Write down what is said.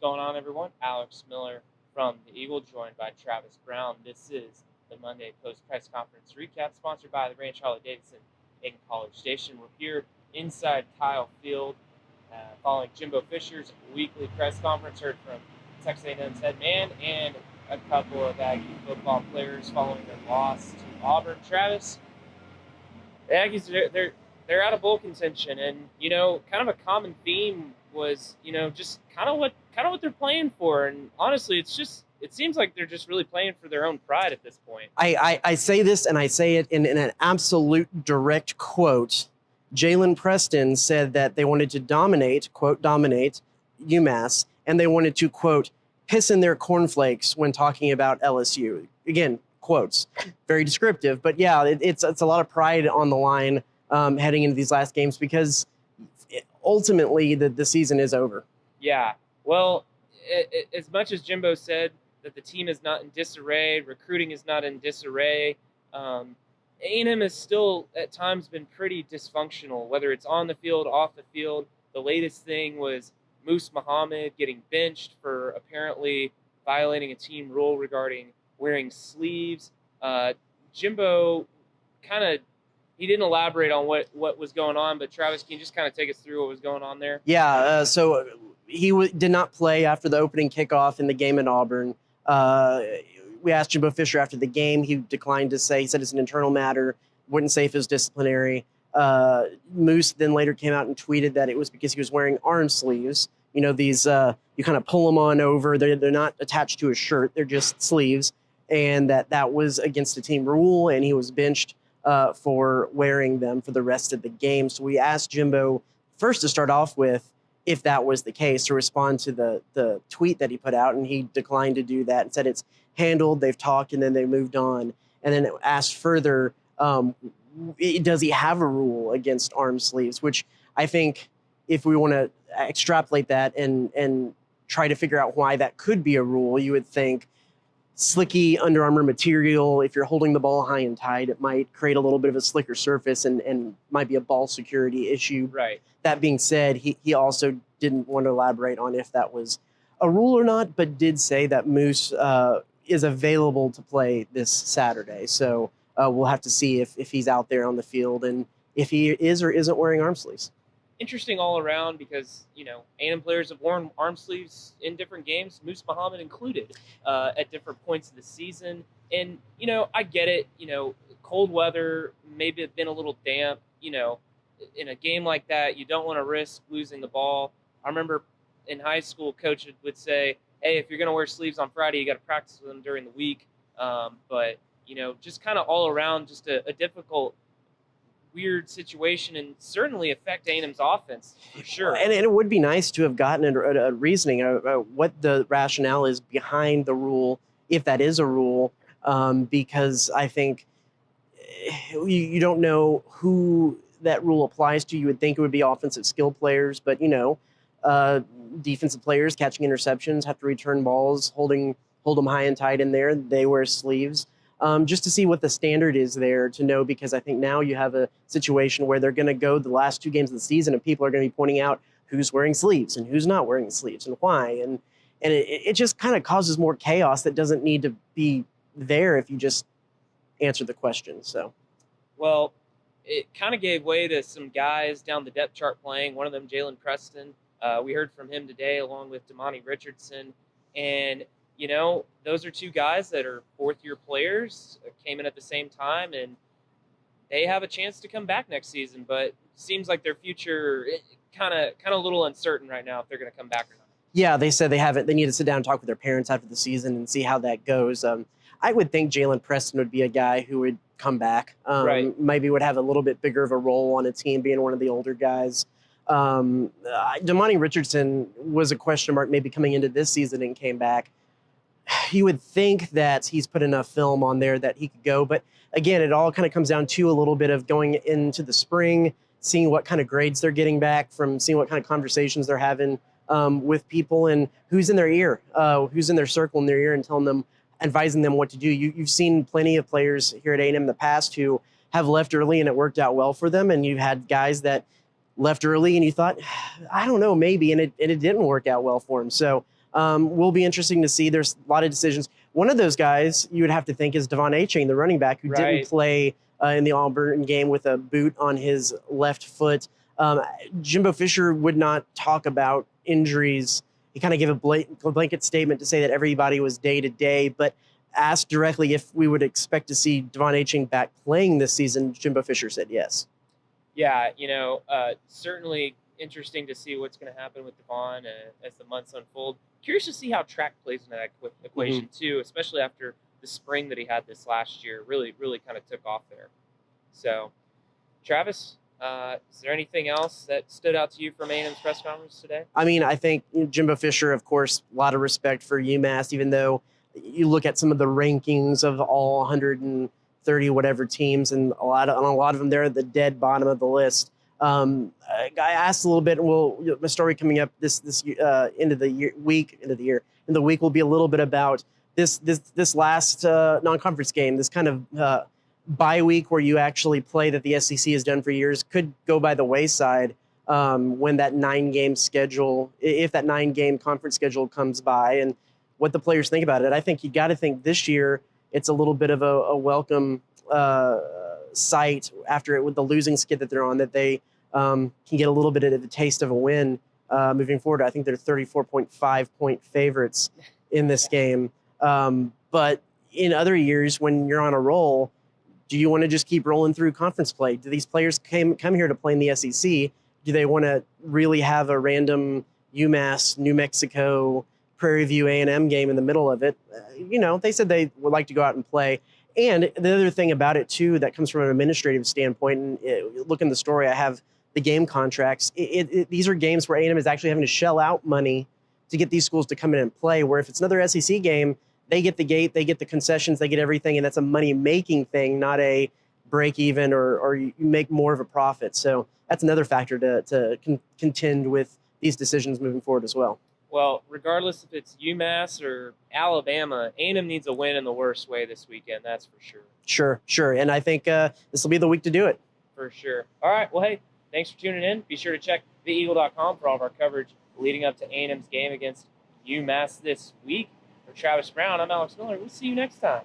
going on, everyone? Alex Miller from the Eagle, joined by Travis Brown. This is the Monday Post Press Conference recap, sponsored by the Ranch Harley-Davidson in College Station. We're here inside Kyle Field, following Jimbo Fisher's weekly press conference. Heard from Texas A&M's head man and a couple of Aggie football players following their loss to Auburn. Travis, the Aggies, they're out of bowl contention, and kind of a common theme was just kind of what they're playing for. And honestly, it seems like they're just really playing for their own pride at this point. I say this, and I say it in an absolute direct quote. Jalen Preston said that they wanted to dominate, quote, dominate UMass, and they wanted to, quote, piss in their cornflakes when talking about LSU. Again, quotes, very descriptive, but yeah, it's a lot of pride on the line heading into these last games, because ultimately the season is over. Yeah, well, as much as Jimbo said that the team is not in disarray, recruiting is not in disarray, A&M has still at times been pretty dysfunctional, whether it's on the field, off the field. The latest thing was Moose Muhammad getting benched for apparently violating a team rule regarding wearing sleeves. Jimbo he didn't elaborate on what was going on, but Travis, can you just kind of take us through what was going on there? Yeah, so he did not play after the opening kickoff in the game in Auburn. We asked Jimbo Fisher after the game. He declined to say. He said it's an internal matter. Wouldn't say if it was disciplinary. Moose then later came out and tweeted that it was because he was wearing arm sleeves. These you kind of pull them on over. They're not attached to a shirt. They're just sleeves. And that was against the team rule, and he was benched for wearing them for the rest of the game. So we asked Jimbo first to start off with if that was the case, to respond to the tweet that he put out, and he declined to do that and said it's handled, they've talked, and then they moved on. And then asked further, does he have a rule against arm sleeves? Which I think, if we want to extrapolate that and try to figure out why that could be a rule, you would think slicky Under Armour material, if you're holding the ball high and tight, it might create a little bit of a slicker surface and might be a ball security issue. Right. That being said, he also didn't want to elaborate on if that was a rule or not, but did say that Moose is available to play this Saturday. So we'll have to see if he's out there on the field and if he is or isn't wearing arm sleeves. Interesting all around, because A&M players have worn arm sleeves in different games, Moose Muhammad included, at different points of the season. And I get it. Cold weather, maybe it's been a little damp. In a game like that, you don't want to risk losing the ball. I remember in high school, coach would say, "Hey, if you're going to wear sleeves on Friday, you got to practice with them during the week." But just kind of all around, just a difficult, weird situation, and certainly affect A&M's offense for sure. And it would be nice to have gotten a reasoning about what the rationale is behind the rule, if that is a rule, because I think you don't know who that rule applies to. You would think it would be offensive skill players, but defensive players catching interceptions, have to return balls, hold them high and tight in there. They wear sleeves. Just to see what the standard is there, to know, because I think now you have a situation where they're going to go the last 2 games of the season and people are going to be pointing out who's wearing sleeves and who's not wearing sleeves and why. And it just kind of causes more chaos that doesn't need to be there if you just answer the question. So, well, it kind of gave way to some guys down the depth chart playing. One of them, Jalen Preston. We heard from him today, along with Damani Richardson. And those are 2 guys that are fourth-year players, came in at the same time, and they have a chance to come back next season. But it seems like their future kind of a little uncertain right now if they're going to come back or not. Yeah, they said they need to sit down and talk with their parents after the season and see how that goes. I would think Jalen Preston would be a guy who would come back. Right. Maybe would have a little bit bigger of a role on a team, being one of the older guys. Damani Richardson was a question mark maybe coming into this season and came back. You would think that he's put enough film on there that he could go. But again, it all kind of comes down to a little bit of going into the spring, seeing what kind of grades they're getting back from, seeing what kind of conversations they're having with people, and who's in their ear, who's in their circle in their ear, and telling them, advising them what to do. You've seen plenty of players here at A&M in the past who have left early and it worked out well for them. And you had guys that left early and you thought, I don't know, maybe, and it didn't work out well for them. So will be interesting to see. There's a lot of decisions. One of those guys you would have to think is Devon Achane, the running back, who didn't Right. play in the Auburn game with a boot on his left foot. Jimbo Fisher would not talk about injuries. He kind of gave a blanket statement to say that everybody was day to day, but asked directly if we would expect to see Devon Achane back playing this season, Jimbo Fisher said yes. Yeah, certainly interesting to see what's going to happen with Devon as the months unfold. Curious to see how track plays into that equation too, especially after the spring that he had this last year. Really, really kind of took off there. So, Travis, is there anything else that stood out to you from A&M's press conference today? I mean, I think Jimbo Fisher, of course, a lot of respect for UMass, even though you look at some of the rankings of all 130 whatever teams, and a lot of them, they're at the dead bottom of the list. I asked a little bit. Well, my story coming up this end of the year, and the week will be a little bit about this last non-conference game, this kind of bye week where you actually play that the SEC has done for years, could go by the wayside when that 9-game schedule, if that 9-game conference schedule comes by, and what the players think about it. I think you got to think this year it's a little bit of a welcome sight after it with the losing skid that they're on, that they can get a little bit of the taste of a win moving forward. I think they're 34.5 point favorites in this game. But in other years, when you're on a roll, do you want to just keep rolling through conference play? Do these players come here to play in the SEC? Do they want to really have a random UMass, New Mexico, Prairie View A&M game in the middle of it? They said they would like to go out and play. And the other thing about it, too, that comes from an administrative standpoint, and look in the story, I have the game contracts. These are games where A&M is actually having to shell out money to get these schools to come in and play, where if it's another SEC game, they get the gate, they get the concessions, they get everything, and that's a money-making thing, not a break-even or you make more of a profit. So that's another factor to contend with these decisions moving forward as well. Well, regardless if it's UMass or Alabama, A&M needs a win in the worst way this weekend, that's for sure. Sure. And I think this will be the week to do it. For sure. All right, well, hey, thanks for tuning in. Be sure to check theeagle.com for all of our coverage leading up to A&M's game against UMass this week. For Travis Brown, I'm Alex Miller. We'll see you next time.